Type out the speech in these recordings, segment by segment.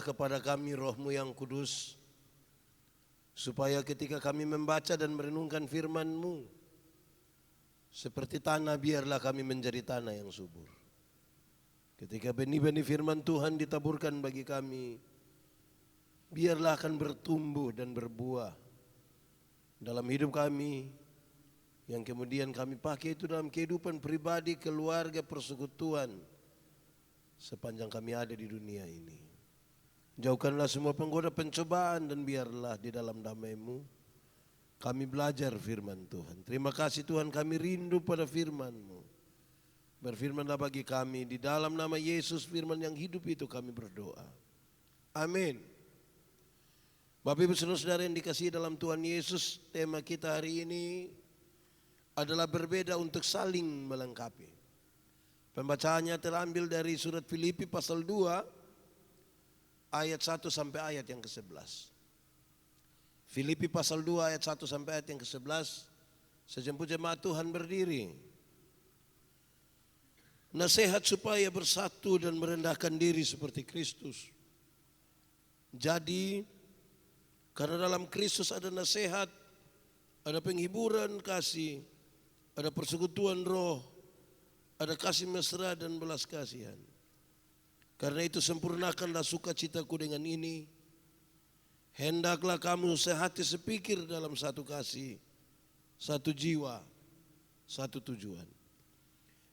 kepada kami roh-Mu yang kudus, supaya ketika kami membaca dan merenungkan firman-Mu, seperti tanah biarlah kami menjadi tanah yang subur. Ketika benih-benih firman Tuhan ditaburkan bagi kami, biarlah akan bertumbuh dan berbuah dalam hidup kami, yang kemudian kami pakai itu dalam kehidupan pribadi, keluarga, persekutuan sepanjang kami ada di dunia ini. Jauhkanlah semua penggoda pencobaan dan biarlah di dalam damai-Mu kami belajar firman Tuhan. Terima kasih Tuhan, kami rindu pada firman-Mu. Berfirmanlah bagi kami, di dalam nama Yesus firman yang hidup itu kami berdoa. Amin. Bapak Ibu Saudara-saudara yang dikasihi dalam Tuhan Yesus, tema kita hari ini adalah berbeda untuk saling melengkapi. Pembacaannya terambil dari surat Filipi pasal 2 ayat 1 sampai ayat yang ke-11. Filipi pasal 2 ayat 1 sampai ayat yang ke-11. Sejemput jemaat Tuhan berdiri. Nasihat supaya bersatu dan merendahkan diri seperti Kristus. Jadi karena dalam Kristus ada nasihat, ada penghiburan kasih, ada persekutuan roh, ada kasih mesra dan belas kasihan. Karena itu sempurnakanlah sukacitaku dengan ini. Hendaklah kamu sehati sepikir dalam satu kasih, satu jiwa, satu tujuan.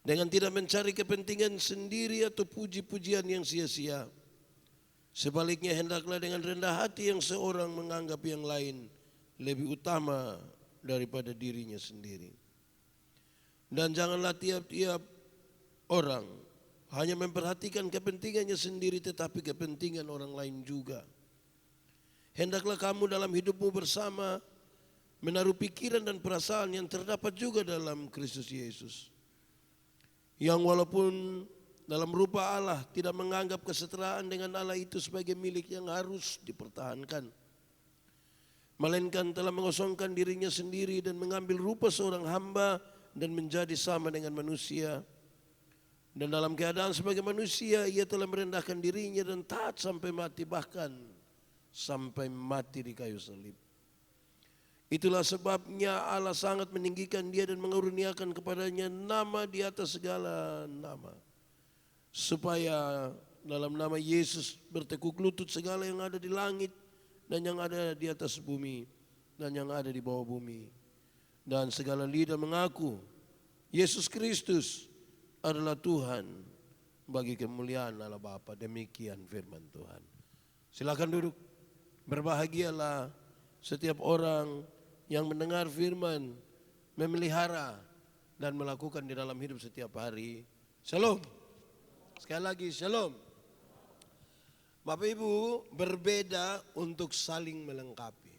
Dengan tidak mencari kepentingan sendiri atau puji-pujian yang sia-sia. Sebaliknya hendaklah dengan rendah hati yang seorang menganggap yang lain lebih utama daripada dirinya sendiri. Dan janganlah tiap-tiap orang hanya memperhatikan kepentingannya sendiri, tetapi kepentingan orang lain juga. Hendaklah kamu dalam hidupmu bersama menaruh pikiran dan perasaan yang terdapat juga dalam Kristus Yesus, yang walaupun dalam rupa Allah tidak menganggap kesetaraan dengan Allah itu sebagai milik yang harus dipertahankan, melainkan telah mengosongkan dirinya sendiri dan mengambil rupa seorang hamba dan menjadi sama dengan manusia. Dan dalam keadaan sebagai manusia ia telah merendahkan dirinya dan taat sampai mati, bahkan sampai mati di kayu salib. Itulah sebabnya Allah sangat meninggikan dia dan mengaruniakan kepadanya nama di atas segala nama, supaya dalam nama Yesus bertekuk lutut segala yang ada di langit dan yang ada di atas bumi dan yang ada di bawah bumi, dan segala lidah mengaku Yesus Kristus adalah Tuhan, bagi kemuliaan Allah Bapa. Demikian firman Tuhan. Silakan duduk. Berbahagialah setiap orang yang mendengar firman, memelihara dan melakukan di dalam hidup setiap hari. Shalom. Sekali lagi shalom. Bapak Ibu, berbeda untuk saling melengkapi.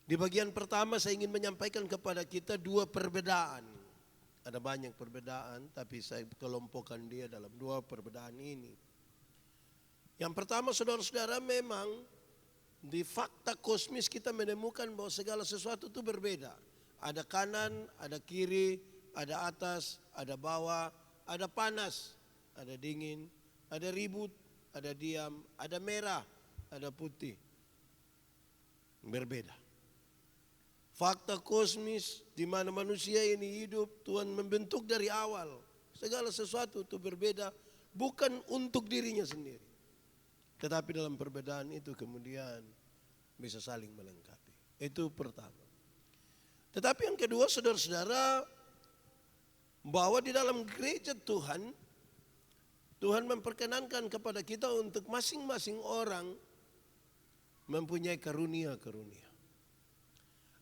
Di bagian pertama saya ingin menyampaikan kepada kita dua perbedaan. Ada banyak perbedaan, tapi saya kelompokkan dia dalam dua perbedaan ini. Yang pertama, saudara-saudara, memang di fakta kosmis kita menemukan bahwa segala sesuatu itu berbeda. Ada kanan, ada kiri, ada atas, ada bawah, ada panas, ada dingin, ada ribut, ada diam, ada merah, ada putih. Berbeda. Fakta kosmis di mana manusia ini hidup, Tuhan membentuk dari awal. Segala sesuatu itu berbeda, bukan untuk dirinya sendiri. Tetapi dalam perbedaan itu kemudian bisa saling melengkapi. Itu pertama. Tetapi yang kedua, saudara-saudara, bahwa di dalam gereja Tuhan, Tuhan memperkenankan kepada kita untuk masing-masing orang mempunyai karunia-karunia.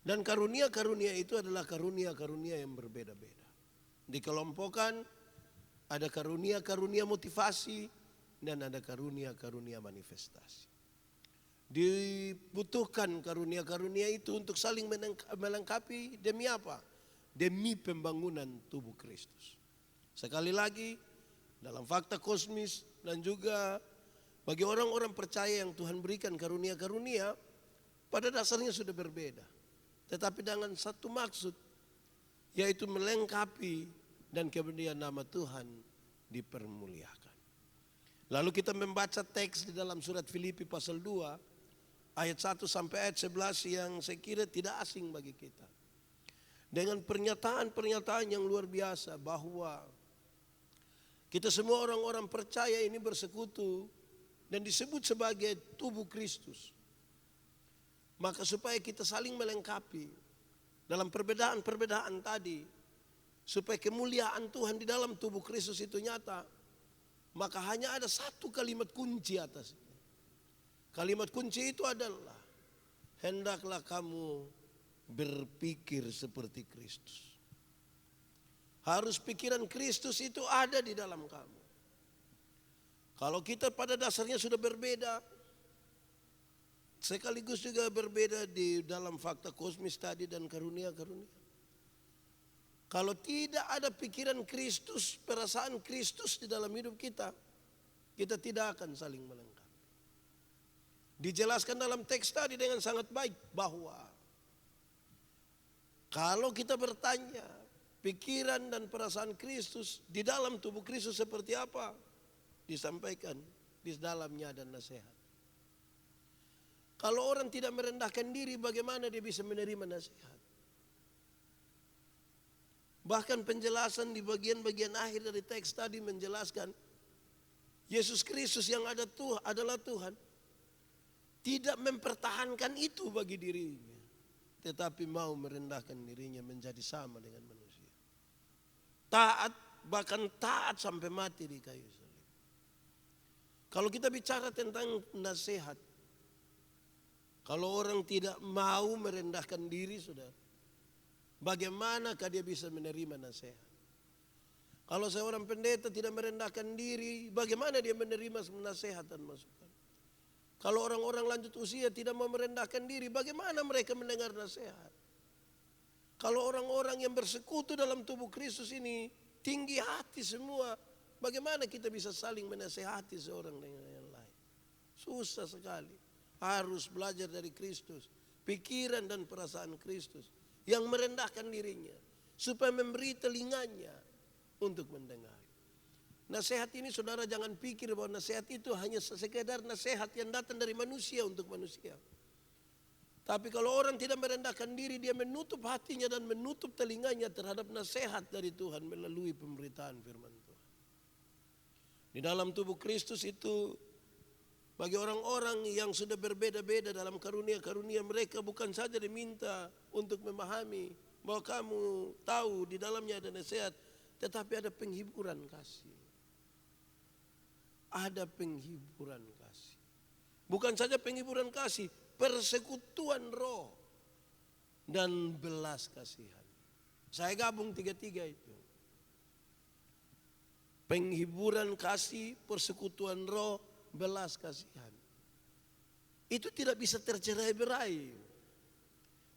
Dan karunia-karunia itu adalah karunia-karunia yang berbeda-beda. Dikelompokkan, ada karunia-karunia motivasi dan ada karunia-karunia manifestasi. Dibutuhkan karunia-karunia itu untuk saling melengkapi. Demi apa? Demi pembangunan tubuh Kristus. Sekali lagi, dalam fakta kosmis dan juga bagi orang-orang percaya yang Tuhan berikan karunia-karunia, pada dasarnya sudah berbeda. Tetapi dengan satu maksud, yaitu melengkapi dan kemudian nama Tuhan dipermuliakan. Lalu kita membaca teks di dalam surat Filipi pasal 2 ayat 1 sampai ayat 11 yang saya kira tidak asing bagi kita. Dengan pernyataan-pernyataan yang luar biasa bahwa kita semua orang-orang percaya ini bersekutu dan disebut sebagai tubuh Kristus. Maka supaya kita saling melengkapi dalam perbedaan-perbedaan tadi, supaya kemuliaan Tuhan di dalam tubuh Kristus itu nyata, maka hanya ada satu kalimat kunci atas. Kalimat kunci itu adalah, hendaklah kamu berpikir seperti Kristus. Harus pikiran Kristus itu ada di dalam kamu. Kalau kita pada dasarnya sudah berbeda, sekaligus juga berbeda di dalam fakta kosmis tadi dan karunia-karunia. Kalau tidak ada pikiran Kristus, perasaan Kristus di dalam hidup kita, kita tidak akan saling melengkapi. Dijelaskan dalam teks tadi dengan sangat baik bahwa kalau kita bertanya pikiran dan perasaan Kristus di dalam tubuh Kristus seperti apa, disampaikan di dalamnya ada nasihat. Kalau orang tidak merendahkan diri, bagaimana dia bisa menerima nasihat? Bahkan penjelasan di bagian-bagian akhir dari teks tadi menjelaskan Yesus Kristus yang adalah Tuhan tidak mempertahankan itu bagi dirinya, tetapi mau merendahkan dirinya menjadi sama dengan manusia. Taat, bahkan taat sampai mati di kayu salib. Kalau kita bicara tentang nasihat, kalau orang tidak mau merendahkan diri, saudara, bagaimanakah dia bisa menerima nasihat? Kalau seorang pendeta tidak merendahkan diri, bagaimana dia menerima nasihat dan masukan? Kalau orang-orang lanjut usia tidak mau merendahkan diri, bagaimana mereka mendengar nasihat? Kalau orang-orang yang bersekutu dalam tubuh Kristus ini tinggi hati semua, bagaimana kita bisa saling menasehati seorang dengan yang lain? Susah sekali. Harus belajar dari Kristus, pikiran dan perasaan Kristus yang merendahkan dirinya supaya memberi telinganya untuk mendengar. Nasihat ini saudara jangan pikir bahwa nasihat itu hanya sekedar nasihat yang datang dari manusia untuk manusia. Tapi kalau orang tidak merendahkan diri, dia menutup hatinya dan menutup telinganya terhadap nasihat dari Tuhan melalui pemberitaan firman Tuhan. Di dalam tubuh Kristus itu, bagi orang-orang yang sudah berbeda-beda dalam karunia-karunia mereka, bukan saja diminta untuk memahami bahwa kamu tahu di dalamnya ada nasihat, tetapi ada penghiburan kasih. Ada penghiburan kasih. Bukan saja penghiburan kasih, persekutuan roh dan belas kasihan. Saya gabung tiga-tiga itu. Penghiburan kasih, persekutuan roh, belas kasihan. Itu tidak bisa tercerai-berai.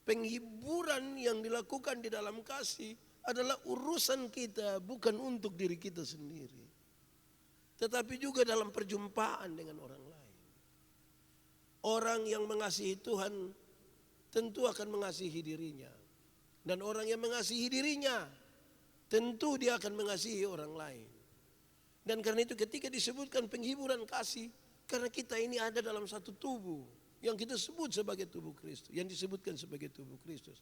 Penghiburan yang dilakukan di dalam kasih adalah urusan kita, bukan untuk diri kita sendiri, tetapi juga dalam perjumpaan dengan orang lain. Orang yang mengasihi Tuhan tentu akan mengasihi dirinya. Dan orang yang mengasihi dirinya tentu dia akan mengasihi orang lain. Dan karena itu ketika disebutkan penghiburan kasih, karena kita ini ada dalam satu tubuh yang kita sebut sebagai tubuh Kristus, yang disebutkan sebagai tubuh Kristus.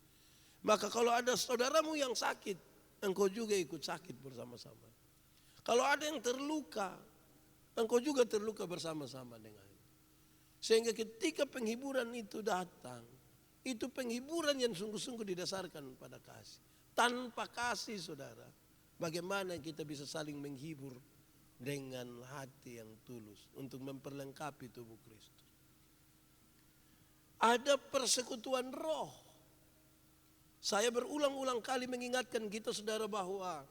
Maka kalau ada saudaramu yang sakit, engkau juga ikut sakit bersama-sama. Kalau ada yang terluka, engkau juga terluka bersama-sama dengannya. Sehingga ketika penghiburan itu datang, itu penghiburan yang sungguh-sungguh didasarkan pada kasih. Tanpa kasih saudara, bagaimana kita bisa saling menghibur dengan hati yang tulus untuk memperlengkapi tubuh Kristus. Ada persekutuan roh. Saya berulang-ulang kali mengingatkan kita saudara bahwa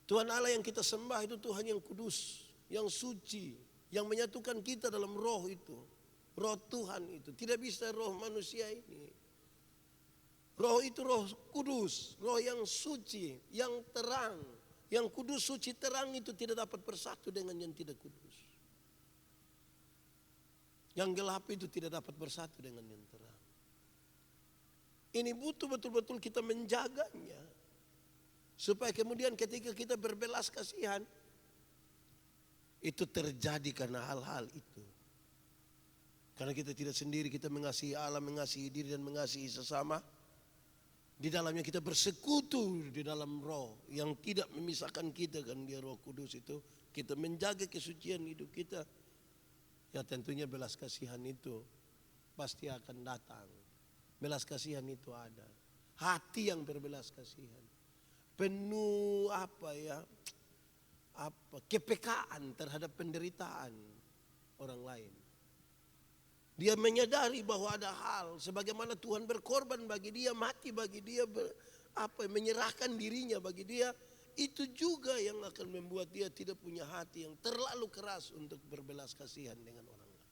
Tuhan Allah yang kita sembah itu Tuhan yang kudus, yang suci, yang menyatukan kita dalam roh itu. Roh Tuhan itu, tidak bisa roh manusia ini. Roh itu roh kudus, roh yang suci, yang terang. Yang kudus, suci, terang itu tidak dapat bersatu dengan yang tidak kudus. Yang gelap itu tidak dapat bersatu dengan yang terang. Ini butuh betul-betul kita menjaganya. Supaya kemudian ketika kita berbelas kasihan, itu terjadi karena hal-hal itu. Karena kita tidak sendiri, kita mengasihi Allah, mengasihi diri dan mengasihi sesama. Di dalamnya kita bersekutu di dalam roh yang tidak memisahkan kita, kan dia Roh Kudus itu. Kita menjaga kesucian hidup kita. Ya tentunya belas kasihan itu pasti akan datang. Belas kasihan itu ada. Hati yang berbelas kasihan. Penuh kepekaan terhadap penderitaan orang lain. Dia menyadari bahwa ada hal sebagaimana Tuhan berkorban bagi dia, mati bagi dia, menyerahkan dirinya bagi dia, itu juga yang akan membuat dia tidak punya hati yang terlalu keras untuk berbelas kasihan dengan orang lain.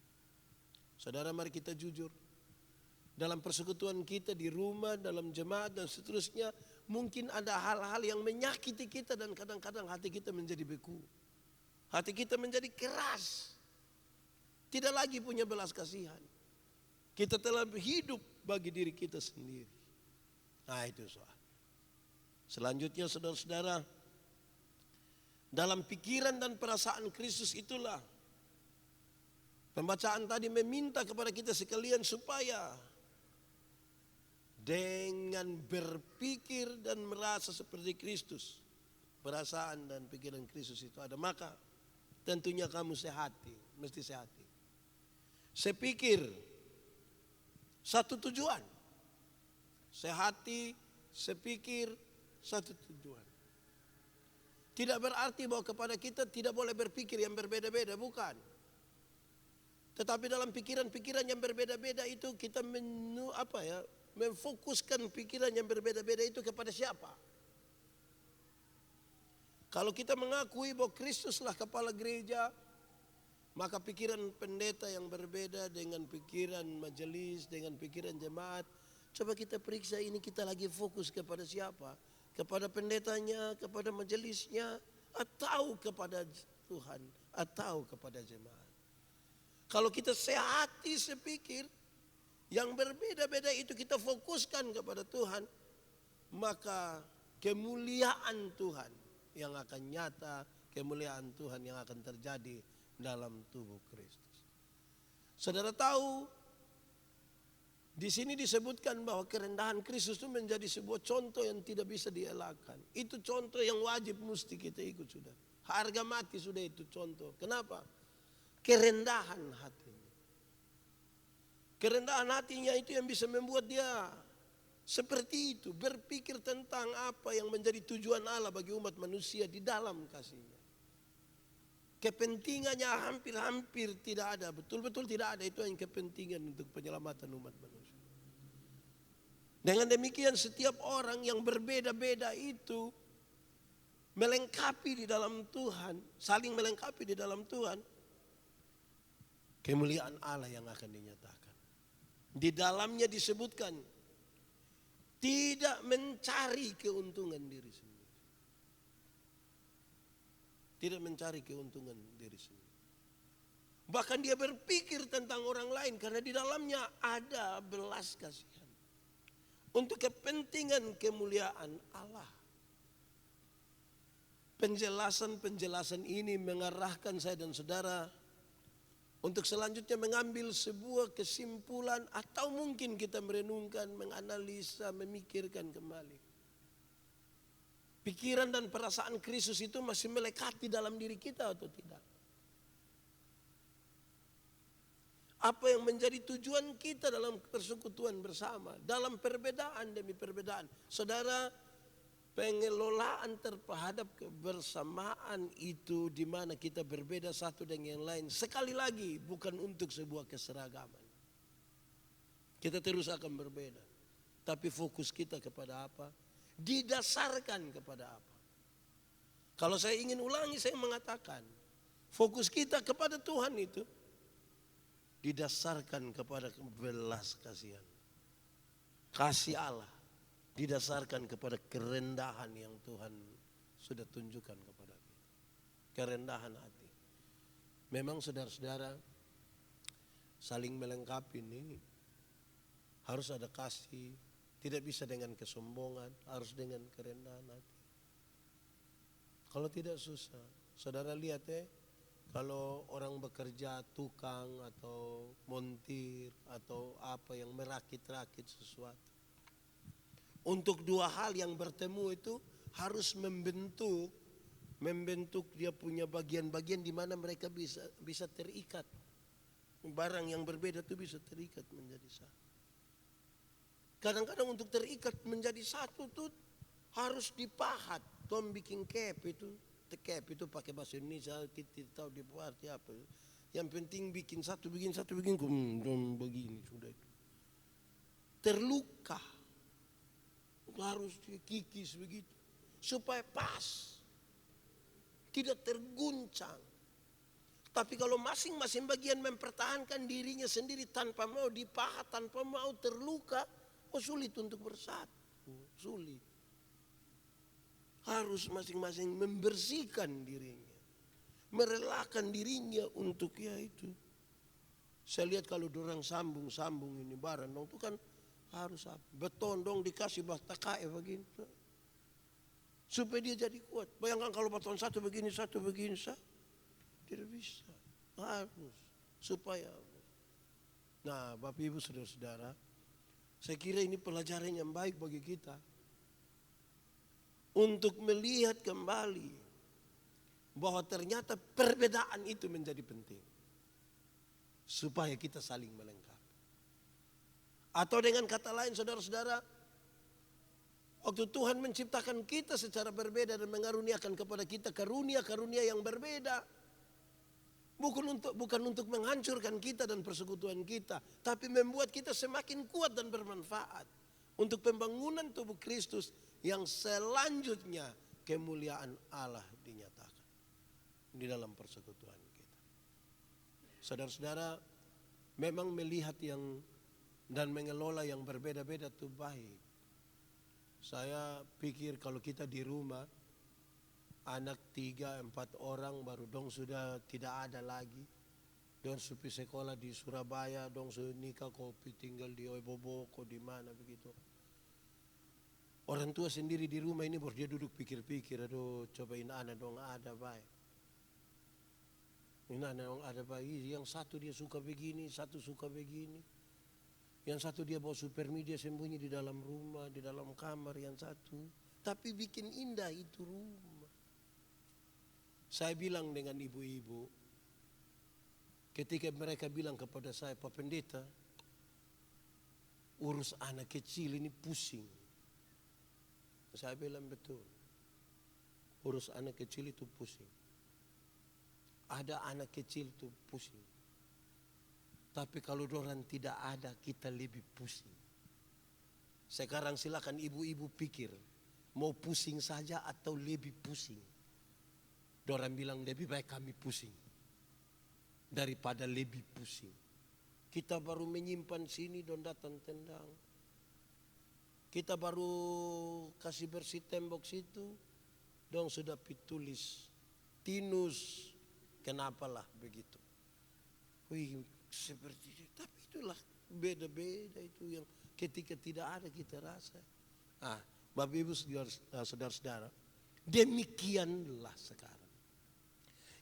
Saudara, mari kita jujur. Dalam persekutuan kita di rumah, dalam jemaat dan seterusnya, mungkin ada hal-hal yang menyakiti kita dan kadang-kadang hati kita menjadi beku. Hati kita menjadi keras. Tidak lagi punya belas kasihan. Kita telah hidup bagi diri kita sendiri. Nah itu soal. Selanjutnya saudara-saudara, dalam pikiran dan perasaan Kristus itulah pembacaan tadi meminta kepada kita sekalian supaya dengan berpikir dan merasa seperti Kristus, perasaan dan pikiran Kristus itu ada, maka tentunya kamu sehati, mesti sehati. Sepikir, satu tujuan. Sehati, sepikir, satu tujuan. Tidak berarti bahwa kepada kita tidak boleh berpikir yang berbeda-beda, bukan. Tetapi dalam pikiran-pikiran yang berbeda-beda itu kita memfokuskan pikiran yang berbeda-beda itu kepada siapa? Kalau kita mengakui bahwa Kristuslah kepala gereja, maka pikiran pendeta yang berbeda dengan pikiran majelis, dengan pikiran jemaat, coba kita periksa ini kita lagi fokus kepada siapa? Kepada pendetanya, kepada majelisnya, atau kepada Tuhan, atau kepada jemaat. Kalau kita sehati sepikir, yang berbeda-beda itu kita fokuskan kepada Tuhan, maka kemuliaan Tuhan yang akan nyata, kemuliaan Tuhan yang akan terjadi dalam tubuh Kristus. Saudara tahu, di sini disebutkan bahwa kerendahan Kristus itu menjadi sebuah contoh yang tidak bisa dielakkan. Itu contoh yang wajib mesti kita ikut sudah. Harga mati sudah itu contoh. Kenapa? Kerendahan hatinya. Kerendahan hatinya itu yang bisa membuat dia seperti itu. Berpikir tentang apa yang menjadi tujuan Allah bagi umat manusia di dalam kasihnya. Kepentingannya hampir-hampir tidak ada. Betul-betul tidak ada. Itu yang kepentingan untuk penyelamatan umat manusia. Dengan demikian setiap orang yang berbeda-beda itu melengkapi di dalam Tuhan. Saling melengkapi di dalam Tuhan. Kemuliaan Allah yang akan dinyatakan. Di dalamnya disebutkan tidak mencari keuntungan diri sendiri. Tidak mencari keuntungan diri sendiri. Bahkan dia berpikir tentang orang lain karena di dalamnya ada belas kasihan. Untuk kepentingan kemuliaan Allah. Penjelasan-penjelasan ini mengarahkan saya dan saudara untuk selanjutnya mengambil sebuah kesimpulan atau mungkin kita merenungkan, menganalisa, memikirkan kembali. Pikiran dan perasaan Kristus itu masih melekat di dalam diri kita atau tidak? Apa yang menjadi tujuan kita dalam persekutuan bersama, dalam perbedaan demi perbedaan. Saudara, pengelolaan terhadap kebersamaan itu di mana kita berbeda satu dengan yang lain. Sekali lagi bukan untuk sebuah keseragaman. Kita terus akan berbeda. Tapi fokus kita kepada apa? Didasarkan kepada apa? Kalau saya ingin ulangi, saya mengatakan fokus kita kepada Tuhan itu didasarkan kepada belas kasihan. Kasih Allah didasarkan kepada kerendahan yang Tuhan sudah tunjukkan kepada kita. Kerendahan hati. Memang saudara-saudara saling melengkapi ini harus ada kasih. Tidak bisa dengan kesombongan, harus dengan kerendahan hati. Kalau tidak susah. Saudara lihat Kalau orang bekerja tukang atau montir atau apa yang merakit-rakit sesuatu. Untuk dua hal yang bertemu itu harus membentuk dia punya bagian-bagian di mana mereka bisa terikat. Barang yang berbeda itu bisa terikat menjadi satu. Kadang-kadang untuk terikat menjadi satu tuh harus dipahat. Tom bikin cap itu pakai bahasa Indonesia, kita tahu di arti apa. Yang penting bikin satu begini begini sudah itu. Terluka harus dikikis begitu supaya pas, tidak terguncang. Tapi kalau masing-masing bagian mempertahankan dirinya sendiri tanpa mau dipahat, tanpa mau terluka, sulit untuk bersatu, sulit. Harus masing-masing membersihkan dirinya, merelakan dirinya untuk itu. Saya lihat kalau dorang sambung ini barang dong itu kan harus apa? Beton dong dikasih bata kae begini supaya dia jadi kuat. Bayangkan kalau beton satu begini tidak bisa. Harus supaya. Nah, Bapak Ibu saudara-saudara, saya kira ini pelajaran yang baik bagi kita untuk melihat kembali bahwa ternyata perbedaan itu menjadi penting supaya kita saling melengkapi. Atau dengan kata lain saudara-saudara, waktu Tuhan menciptakan kita secara berbeda dan mengaruniakan kepada kita karunia-karunia yang berbeda, bukan untuk menghancurkan kita dan persekutuan kita, tapi membuat kita semakin kuat dan bermanfaat untuk pembangunan tubuh Kristus yang selanjutnya kemuliaan Allah dinyatakan di dalam persekutuan kita. Saudara-saudara, memang melihat dan mengelola yang berbeda-beda itu baik. Saya pikir kalau kita di rumah, anak 3-4 orang baru dong sudah tidak ada lagi. Dong supi sekolah di Surabaya, dong sudah nikah kopi tinggal di Oiboboko di mana begitu. Orang tua sendiri di rumah ini baru dia duduk pikir-pikir, aduh cobain anak dong ada baik. Ini anak dong ada baik, yang satu dia suka begini, satu suka begini. Yang satu dia bawa supermi, dia sembunyi di dalam rumah, di dalam kamar yang satu. Tapi bikin indah itu rumah. Saya bilang dengan ibu-ibu, ketika mereka bilang kepada saya, Pak Pendeta, urus anak kecil ini pusing. Saya bilang betul, urus anak kecil itu pusing. Ada anak kecil itu pusing. Tapi kalau dorang tidak ada, kita lebih pusing. Sekarang silakan ibu-ibu pikir, mau pusing saja atau lebih pusing. Dorang bilang lebih baik kami pusing daripada lebih pusing. Kita baru menyimpan sini, don datang tendang. Kita baru kasih bersih tembok situ, dong sudah pitulis, tinus, kenapalah begitu. Wih, seperti itu. Tapi itulah beda-beda itu yang ketika tidak ada kita rasa. Bapak Ibu saudara-saudara, demikianlah sekarang.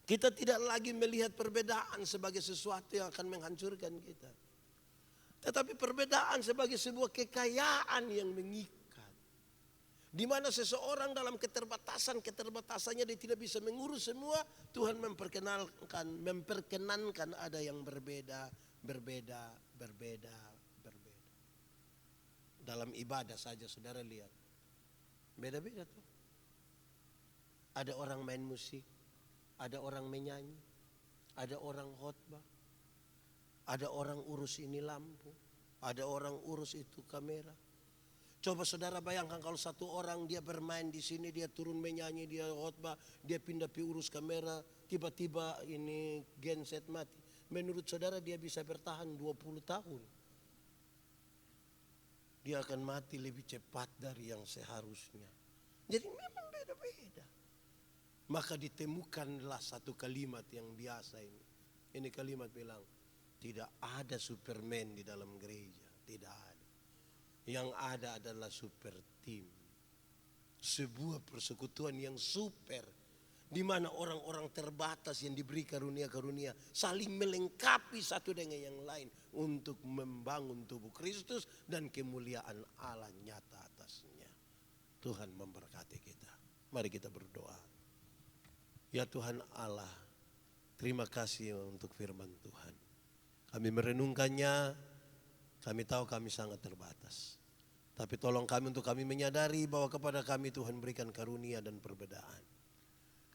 Kita tidak lagi melihat perbedaan sebagai sesuatu yang akan menghancurkan kita. Tetapi perbedaan sebagai sebuah kekayaan yang mengikat. Di mana seseorang dalam keterbatasannya dia tidak bisa mengurus semua, Tuhan memperkenankan ada yang berbeda. Dalam ibadah saja saudara lihat, beda-beda tuh. Ada orang main musik, ada orang menyanyi, ada orang khotbah, ada orang urus ini lampu, ada orang urus itu kamera. Coba saudara bayangkan kalau satu orang dia bermain di sini, dia turun menyanyi, dia khotbah, dia pindah urus kamera, tiba-tiba ini genset mati. Menurut saudara dia bisa bertahan 20 tahun. Dia akan mati lebih cepat dari yang seharusnya. Jadi memang beda-beda. Maka ditemukanlah satu kalimat yang biasa ini. Ini kalimat bilang, tidak ada Superman di dalam gereja, tidak ada. Yang ada adalah super team. Sebuah persekutuan yang super. di mana orang-orang terbatas yang diberi karunia-karunia saling melengkapi satu dengan yang lain untuk membangun tubuh Kristus dan kemuliaan Allah nyata atasnya. Tuhan memberkati kita. Mari kita berdoa. Ya Tuhan Allah, terima kasih untuk firman Tuhan. Kami merenungkannya, kami tahu kami sangat terbatas. Tapi tolong kami untuk kami menyadari bahwa kepada kami Tuhan berikan karunia dan perbedaan.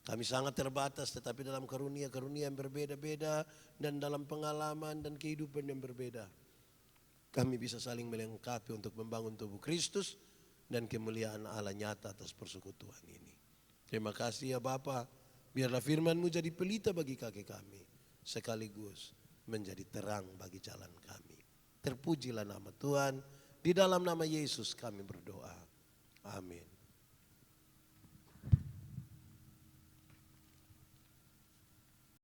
Kami sangat terbatas, tetapi dalam karunia-karunia yang berbeda-beda dan dalam pengalaman dan kehidupan yang berbeda, kami bisa saling melengkapi untuk membangun tubuh Kristus dan kemuliaan Allah nyata atas persekutuan ini. Terima kasih ya Bapa, biarlah firman-Mu jadi pelita bagi kaki kami, sekaligus menjadi terang bagi jalan kami. Terpujilah nama Tuhan, di dalam nama Yesus kami berdoa. Amin.